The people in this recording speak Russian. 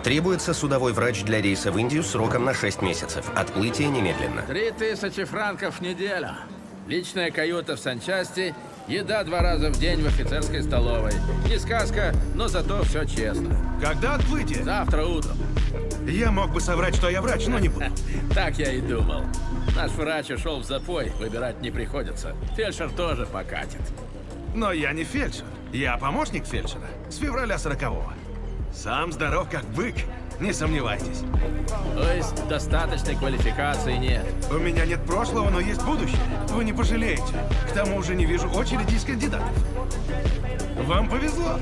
Требуется судовой врач для рейса в Индию сроком на 6 месяцев. Отплытие немедленно. 3000 франков в неделю. Личная каюта в санчасти, еда 2 раза в день в офицерской столовой. Не сказка, но зато все честно. Когда отплытие? Завтра утром. Я мог бы соврать, что я врач, но не буду. Так я и думал. Наш врач ушел в запой, выбирать не приходится. Фельдшер тоже покатит. Но я не фельдшер. Я помощник фельдшера. С февраля 40-го. Сам здоров как бык. Не сомневайтесь. То есть достаточной квалификации нет. У меня нет прошлого, но есть будущее. Вы не пожалеете. К тому же не вижу очереди из кандидатов. Вам повезло.